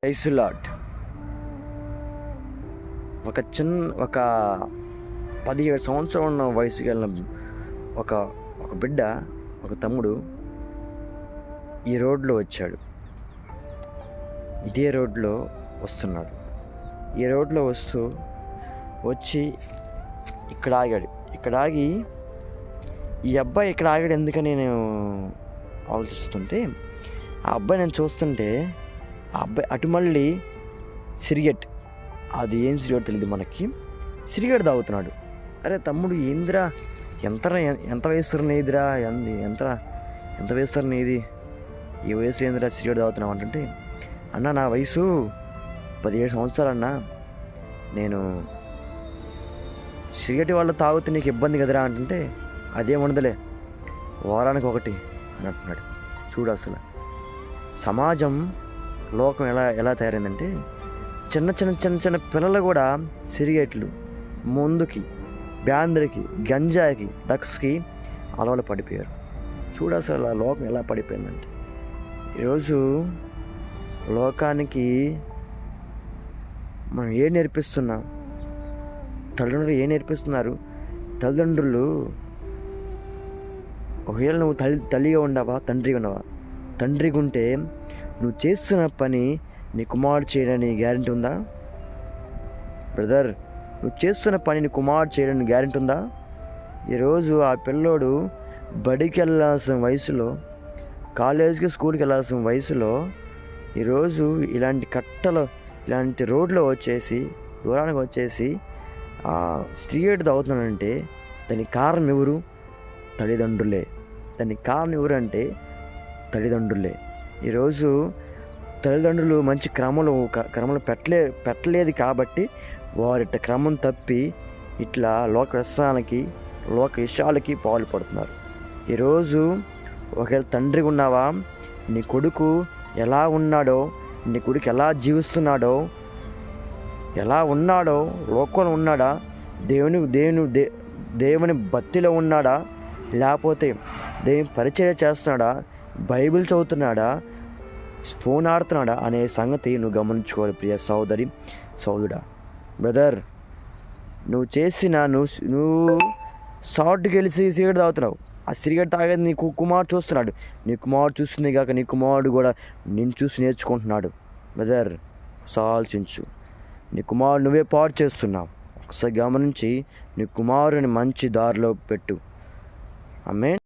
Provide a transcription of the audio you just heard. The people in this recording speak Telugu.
Praise lord. ఒక 17 సంవత్సరాలు ఉన్న వయసుకి వెళ్ళిన ఒక ఒక బిడ్డ, ఒక తమ్ముడు ఈ రోడ్లో వచ్చాడు. ఇదే రోడ్లో వస్తున్నాడు. ఈ రోడ్లో వచ్చి ఇక్కడ ఆగాడు. ఇక్కడ ఆగి ఈ అబ్బాయి ఇక్కడ ఆగాడు ఎందుకని నేను ఆలోచిస్తుంటే, ఆ అబ్బాయి నేను చూస్తుంటే ఆ అబ్బాయి అటు మళ్ళీ సిగరెట్, అది ఏం సిగరెట్ తెలియదు మనకి, సిగరెట్ తాగుతున్నాడు. అరే తమ్ముడు ఏందిరా, ఎంత వయసు నీదిరా, ఎంత వయసు నీది, ఈ వయసులో ఏందిరా సిగరెట్ తాగుతున్నావు అంటే, అన్న నా వయసు 17 సంవత్సరాలన్నా, నేను సిగరెట్ వాళ్ళు తాగితే నీకు ఇబ్బంది కదరా అంటుంటే, అదేముండదులే వారానికి ఒకటి అని అంటున్నాడు. చూడు అసలు సమాజం, లోకం ఎలా తయారైందంటే, చిన్న పిల్లలు కూడా సిగరెట్లు, మందుకి, బ్యాందరికి, గంజాయికి, డ్రగ్స్కి అలవాటు పడిపోయారు. చూడు అసలు ఆ లోకం ఎలా పడిపోయిందంటే, ఈరోజు లోకానికి మనం ఏం నేర్పిస్తున్నాం? తల్లిదండ్రులు ఏం నేర్పిస్తున్నారు? తల్లిదండ్రులు, ఒకవేళ నువ్వు తల్లిగా ఉండవా, తండ్రిగా ఉండవా? తండ్రిగా ఉంటే నువ్వు చేస్తున్న పని నీ కుమారుడు చేయడానికి గ్యారెంటీ ఉందా? బ్రదర్, నువ్వు చేస్తున్న పని నీ కుమారుడు చేయడానికి గ్యారెంటీ ఉందా? ఈరోజు ఆ పిల్లోడు బడికి వెళ్ళాల్సిన వయసులో, కాలేజీకి, స్కూల్కి వెళ్ళాల్సిన వయసులో, ఈరోజు ఇలాంటి రోడ్లో వచ్చేసి, దూరానికి వచ్చేసి సిగరెట్ తాగుతున్నానంటే దానికి కారణం ఎవరు? తల్లిదండ్రులే. దానికి కారణం ఎవరంటే తల్లిదండ్రులే. ఈరోజు తల్లిదండ్రులు మంచి క్రమంలో పెట్టలేదు కాబట్టి వారి క్రమం తప్పి ఇట్లా లోక వ్యసనాలకి, లోక విషయాలకి పాల్పడుతున్నారు. ఈరోజు ఒకవేళ తండ్రిగా ఉన్నావా, నీ కొడుకు ఎలా ఉన్నాడో, నీ కొడుకు ఎలా జీవిస్తున్నాడో, ఎలా ఉన్నాడో, లోకంలో ఉన్నాడా, దేవుని భక్తిలో ఉన్నాడా, లేకపోతే దేవుని పరిచర్య చేస్తున్నాడా, బైబిల్ చదువుతున్నాడా, ఫోన్ ఆడుతున్నాడా అనే సంగతి నువ్వు గమనించుకోవాలి. ప్రియ సోదరి, సోదరుడా, బ్రదర్, నువ్వు షార్ట్కి వెళ్ళి సిగరెట్ తాగుతున్నావు. ఆ సిగరెట్ తాగేది నీ కుమారుడు చూస్తున్నాడు. నీ కుమారుడు చూస్తుంది కాక నీ కుమారుడు కూడా నిన్ను చూసి నేర్చుకుంటున్నాడు. బ్రదర్, ఆలోచించు. నీ కుమారుడు నువ్వే పాడు చేస్తున్నావు. ఒకసారి గమనించి నీ కుమారుని మంచి దారిలో పెట్టు. ఆమేన్.